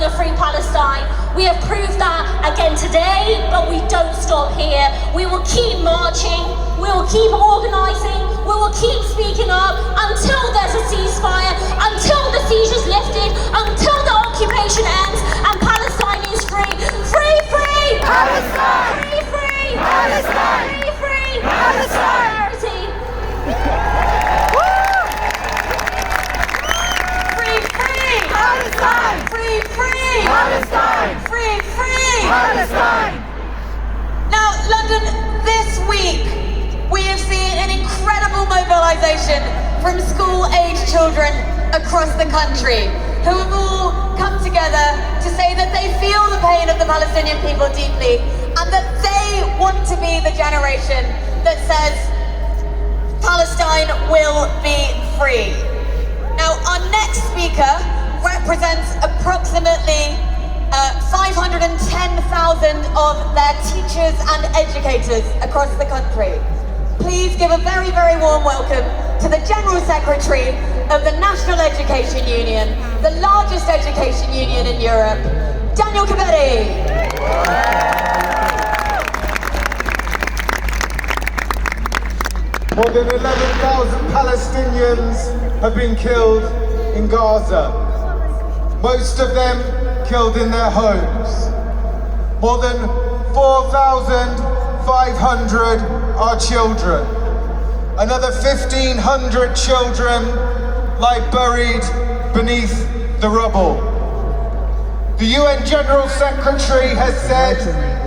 a free Palestine. We have proved that again today, but we don't stop here. We will keep marching, we will keep organising, we will keep speaking up until there's a ceasefire, until the siege is lifted, until the occupation ends and Palestine is free. Free, free! Palestine! Free, free! Palestine! Free, free! Palestine! Solidarity. Palestine! Free, free! Palestine! Free, free! Palestine! Now, London, this week we have seen an incredible mobilisation from school-aged children across the country who have all come together to say that they feel the pain of the Palestinian people deeply and that they want to be the generation that says Palestine will be free. Now, our next speaker represents approximately 510,000 of their teachers and educators across the country. Please give a very, very warm welcome to the General Secretary of the National Education Union, the largest education union in Europe, Daniel Kebede. More than 11,000 Palestinians have been killed in Gaza. Most of them killed in their homes. More than 4,500 are children. Another 1,500 children lie buried beneath the rubble. The UN General Secretary has said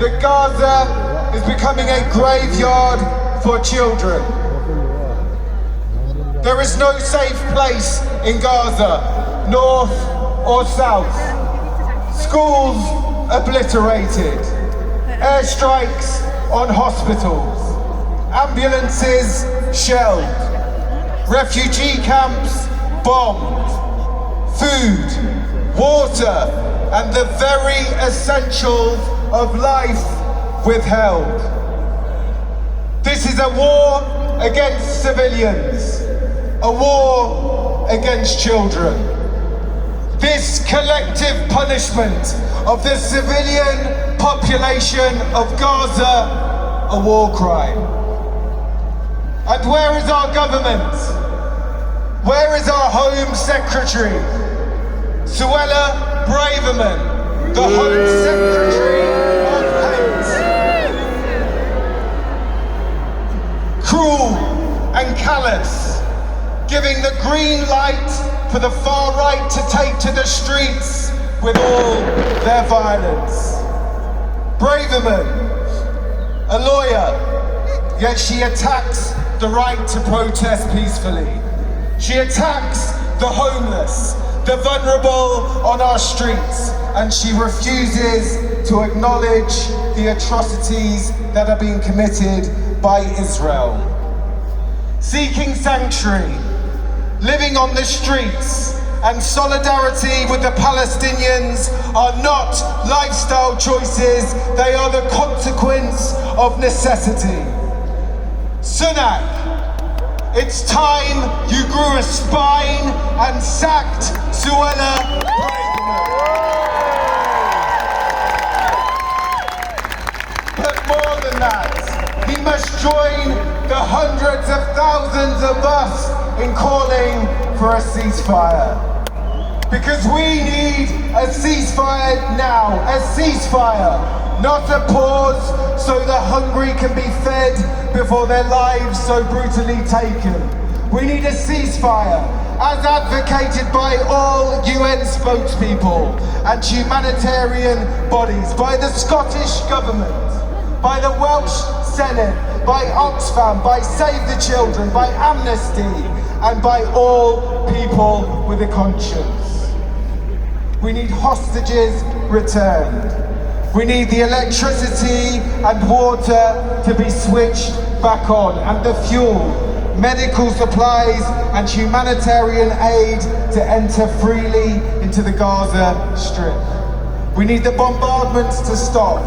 that Gaza is becoming a graveyard for children. There is no safe place in Gaza, north or south. Schools obliterated, airstrikes on hospitals, ambulances shelled, refugee camps bombed, food, water, and the very essentials of life withheld. This is a war against civilians, a war against children. This collective punishment of the civilian population of Gaza, a war crime. And where is our government? Where is our Home Secretary? Suella Braverman, the Home Secretary of hate. Cruel and callous, giving the green light for the far right to take to the streets with all their violence. Braverman, a lawyer, yet she attacks the right to protest peacefully. She attacks the homeless, the vulnerable on our streets, and she refuses to acknowledge the atrocities that are being committed by Israel. Seeking sanctuary, living on the streets, and solidarity with the Palestinians are not lifestyle choices, they are the consequence of necessity. Sunak, it's time you grew a spine and sacked Suella Braverman. But more than that, he must join the hundreds of thousands of us in calling for a ceasefire. Because we need a ceasefire now, a ceasefire, not a pause so the hungry can be fed before their lives so brutally taken. We need a ceasefire, as advocated by all UN spokespeople and humanitarian bodies, by the Scottish Government, by the Welsh Senate, by Oxfam, by Save the Children, by Amnesty, and by all people with a conscience. We need hostages returned. We need the electricity and water to be switched back on, and the fuel, medical supplies and humanitarian aid to enter freely into the Gaza Strip. We need the bombardments to stop.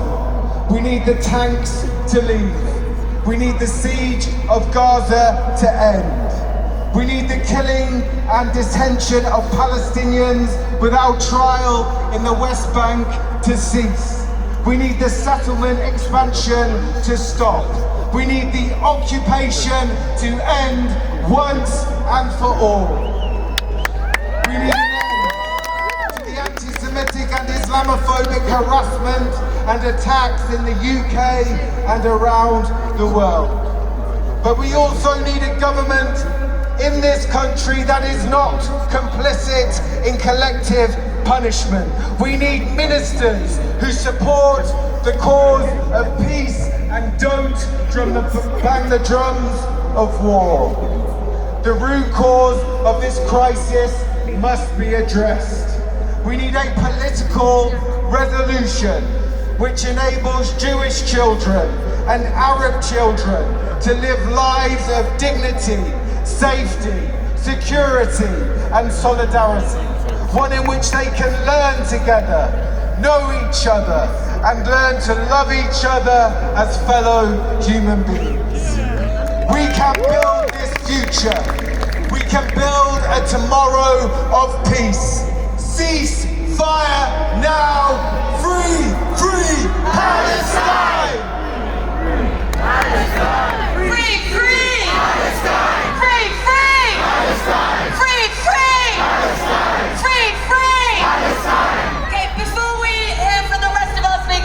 We need the tanks to leave. We need the siege of Gaza to end. We need the killing and detention of Palestinians without trial in the West Bank to cease. We need the settlement expansion to stop. We need the occupation to end once and for all. We need an end to the anti-Semitic and Islamophobic harassment and attacks in the UK and around the world. But we also need a government in this country that is not complicit in collective punishment. We need ministers who support the cause of peace and don't bang the drums of war. The root cause of this crisis must be addressed. We need a political resolution which enables Jewish children and Arab children to live lives of dignity, safety, security and solidarity. One in which they can learn together, know each other and learn to love each other as fellow human beings. We can build this future. We can build a tomorrow of peace. Cease fire